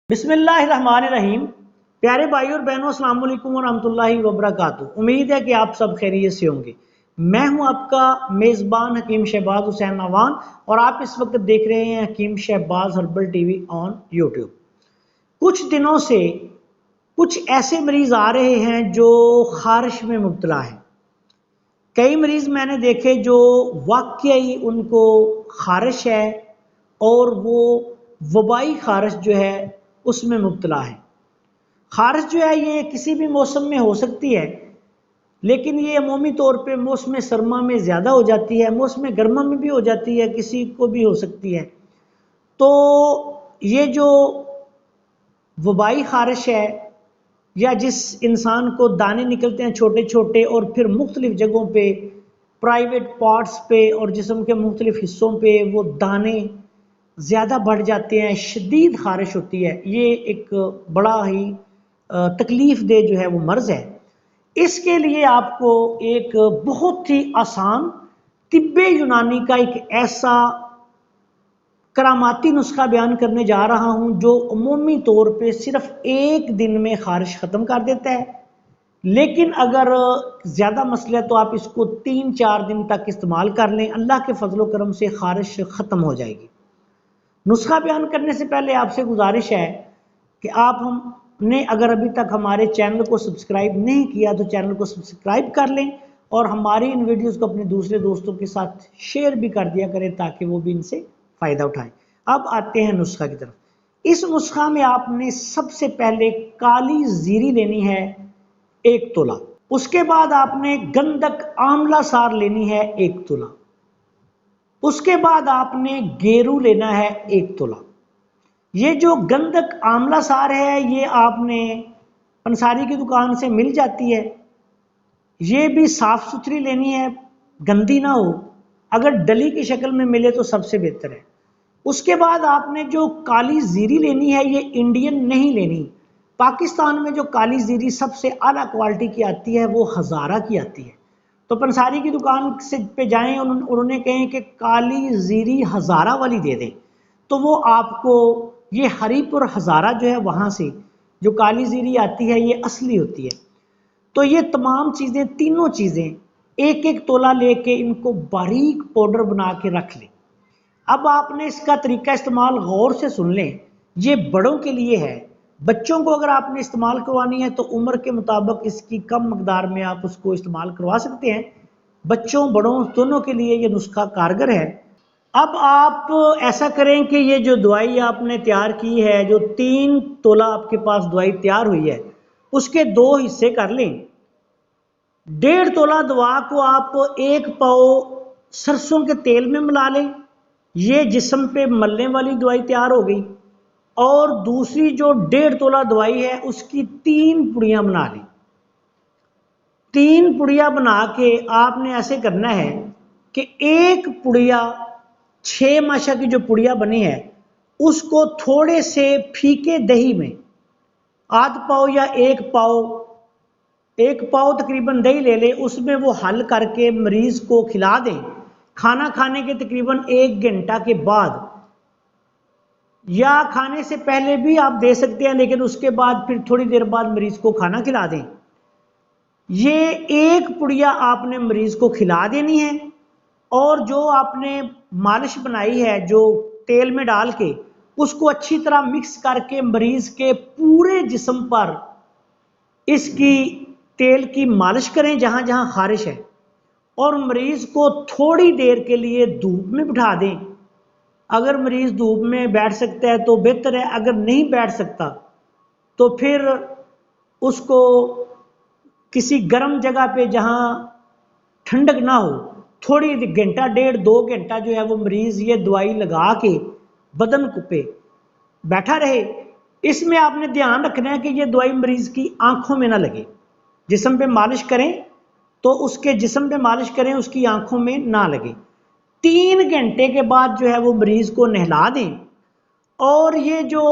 بسم اللہ الرحمن الرحیم۔ پیارے بھائی اور بہنوں، السلام علیکم ورحمۃ اللہ وبرکاتہ۔ امید ہے کہ آپ سب خیریت سے ہوں گے۔ میں ہوں آپ کا میزبان حکیم شہباز حسین نوان اور آپ اس وقت دیکھ رہے ہیں Hakeem Shahbaz herbal TV on YouTube. کچھ دنوں سے کچھ ایسے مریض آ رہے ہیں جو خارش میں مبتلا ہیں۔ کئی مریض میں نے دیکھے جو واقعی ان کو خارش ہے اور وہ وبائی خارش جو ہے اس میں مبتلا ہے۔ خارش جو ہے یہ کسی بھی موسم میں ہو سکتی ہے، لیکن یہ عمومی طور پہ موسم سرما میں زیادہ ہو جاتی ہے، موسم گرما میں بھی ہو جاتی ہے، کسی کو بھی ہو سکتی ہے۔ تو یہ جو وبائی خارش ہے یا جس انسان کو دانے نکلتے ہیں چھوٹے چھوٹے اور پھر مختلف جگہوں پہ، پرائیویٹ پارٹس پہ اور جسم کے مختلف حصوں پہ وہ دانے زیادہ بڑھ جاتے ہیں، شدید خارش ہوتی ہے، یہ ایک بڑا ہی تکلیف دہ جو ہے وہ مرض ہے۔ اس کے لیے آپ کو ایک بہت ہی آسان طب یونانی کا ایک ایسا کراماتی نسخہ بیان کرنے جا رہا ہوں جو عمومی طور پہ صرف ایک دن میں خارش ختم کر دیتا ہے، لیکن اگر زیادہ مسئلہ ہے تو آپ اس کو 3-4 دن تک استعمال کر لیں، اللہ کے فضل و کرم سے خارش ختم ہو جائے گی۔ نسخہ بیان کرنے سے پہلے آپ سے گزارش ہے کہ آپ نے اگر ابھی تک ہمارے چینل کو سبسکرائب نہیں کیا تو چینل کو سبسکرائب کر لیں اور ہماری ان ویڈیوز کو اپنے دوسرے دوستوں کے ساتھ شیئر بھی کر دیا کریں تاکہ وہ بھی ان سے فائدہ اٹھائیں۔ اب آتے ہیں نسخہ کی طرف۔ اس نسخہ میں آپ نے سب سے پہلے کالی زیری لینی ہے 1 تولہ، اس کے بعد آپ نے گندک آملہ سار لینی ہے 1 تولہ، اس کے بعد آپ نے گیرو لینا ہے 1 تولہ۔ یہ جو گندک آملہ سار ہے یہ آپ نے پنساری کی دکان سے مل جاتی ہے، یہ بھی صاف ستھری لینی ہے، گندی نہ ہو، اگر ڈلی کی شکل میں ملے تو سب سے بہتر ہے۔ اس کے بعد آپ نے جو کالی زیری لینی ہے یہ انڈین نہیں لینی، پاکستان میں جو کالی زیری سب سے اعلیٰ کوالٹی کی آتی ہے وہ ہزارہ کی آتی ہے، تو پنساری کی دکان سے پہ جائیں، انہوں نے کہیں کہ کالی زیری ہزارہ والی دے دیں، تو وہ آپ کو یہ ہری پور ہزارہ جو ہے وہاں سے جو کالی زیری آتی ہے یہ اصلی ہوتی ہے۔ تو یہ تمام چیزیں، تینوں چیزیں 1-1 تولہ لے کے ان کو باریک پاؤڈر بنا کے رکھ لیں۔ اب آپ نے اس کا طریقہ استعمال غور سے سن لیں، یہ بڑوں کے لیے ہے، بچوں کو اگر آپ نے استعمال کروانی ہے تو عمر کے مطابق اس کی کم مقدار میں آپ اس کو استعمال کروا سکتے ہیں، بچوں بڑوں دونوں کے لیے یہ نسخہ کارگر ہے۔ اب آپ ایسا کریں کہ یہ جو دوائی آپ نے تیار کی ہے، جو 3 تولہ آپ کے پاس دوائی تیار ہوئی ہے، اس کے 2 حصے کر لیں۔ 1.5 تولہ دوا کو آپ 1 پاؤ سرسوں کے تیل میں ملا لیں، یہ جسم پہ ملنے والی دوائی تیار ہو گئی، اور دوسری جو 1.5 تولہ دوائی ہے اس کی 3 پڑیاں بنا لیں۔ 3 پڑیاں بنا کے آپ نے ایسے کرنا ہے کہ 1 پڑیا 6 ماشا کی جو پڑیا بنی ہے اس کو تھوڑے سے پھیکے دہی میں آدھ پاؤ یا 1 پاؤ تقریباً دہی لے لیں، اس میں وہ حل کر کے مریض کو کھلا دیں۔ کھانا کھانے کے تقریباً 1 گھنٹہ کے بعد یا کھانے سے پہلے بھی آپ دے سکتے ہیں، لیکن اس کے بعد پھر تھوڑی دیر بعد مریض کو کھانا کھلا دیں۔ یہ 1 پڑیا آپ نے مریض کو کھلا دینی ہے، اور جو آپ نے مالش بنائی ہے جو تیل میں ڈال کے اس کو اچھی طرح مکس کر کے مریض کے پورے جسم پر اس کی تیل کی مالش کریں جہاں جہاں خارش ہے، اور مریض کو تھوڑی دیر کے لیے دھوپ میں بٹھا دیں۔ اگر مریض دھوپ میں بیٹھ سکتا ہے تو بہتر ہے، اگر نہیں بیٹھ سکتا تو پھر اس کو کسی گرم جگہ پہ جہاں ٹھنڈک نہ ہو، تھوڑی 1-1.5-2 گھنٹہ جو ہے وہ مریض یہ دوائی لگا کے بدن پہ بیٹھا رہے۔ اس میں آپ نے دھیان رکھنا ہے کہ یہ دوائی مریض کی آنکھوں میں نہ لگے، جسم پہ مالش کریں تو اس کے جسم پہ مالش کریں، اس کی آنکھوں میں نہ لگے۔ 3 گھنٹے کے بعد جو ہے وہ مریض کو نہلا دیں، اور یہ جو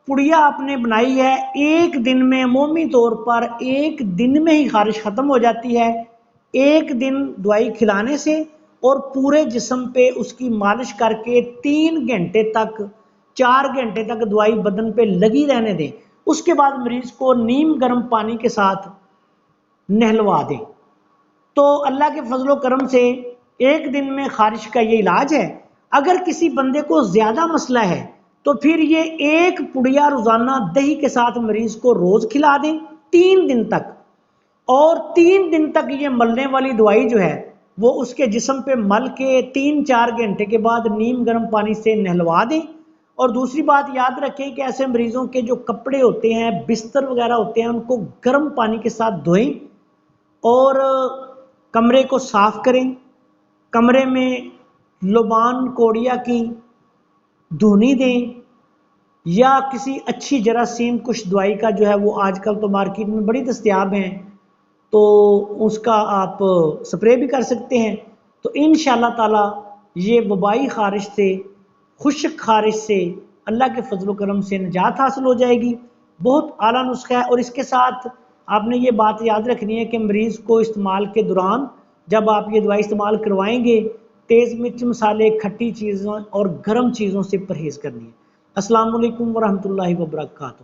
پڑیا آپ نے بنائی ہے 1 دن میں عمومی طور پر 1 دن میں ہی خارش ختم ہو جاتی ہے، 1 دن دوائی کھلانے سے اور پورے جسم پہ اس کی مالش کر کے 3 گھنٹے تک 4 گھنٹے تک دوائی بدن پہ لگی رہنے دیں، اس کے بعد مریض کو نیم گرم پانی کے ساتھ نہلوا دیں۔ تو اللہ کے فضل و کرم سے ایک دن میں خارش کا یہ علاج ہے۔ اگر کسی بندے کو زیادہ مسئلہ ہے تو پھر یہ ایک پڑیا روزانہ دہی کے ساتھ مریض کو روز کھلا دیں 3 دن تک، اور 3 دن تک یہ ملنے والی دوائی جو ہے وہ اس کے جسم پہ مل کے 3-4 گھنٹے کے بعد نیم گرم پانی سے نہلوا دیں۔ اور دوسری بات یاد رکھیں کہ ایسے مریضوں کے جو کپڑے ہوتے ہیں، بستر وغیرہ ہوتے ہیں، ان کو گرم پانی کے ساتھ دھوئیں اور کمرے کو صاف کریں۔ کمرے میں لبان کوڑیا کی دھونی دیں یا کسی اچھی جراثیم کش دوائی کا جو ہے وہ آج کل تو مارکیٹ میں بڑی دستیاب ہیں، تو اس کا آپ سپرے بھی کر سکتے ہیں۔ تو انشاءاللہ تعالی یہ وبائی خارش سے، خشک خارش سے اللہ کے فضل و کرم سے نجات حاصل ہو جائے گی۔ بہت اعلیٰ نسخہ ہے، اور اس کے ساتھ آپ نے یہ بات یاد رکھنی ہے کہ مریض کو استعمال کے دوران جب آپ یہ دوائی استعمال کروائیں گے، تیز مرچ مسالے، کھٹی چیزوں اور گرم چیزوں سے پرہیز کرنی ہے۔ السلام علیکم ورحمۃ اللہ وبرکاتہ۔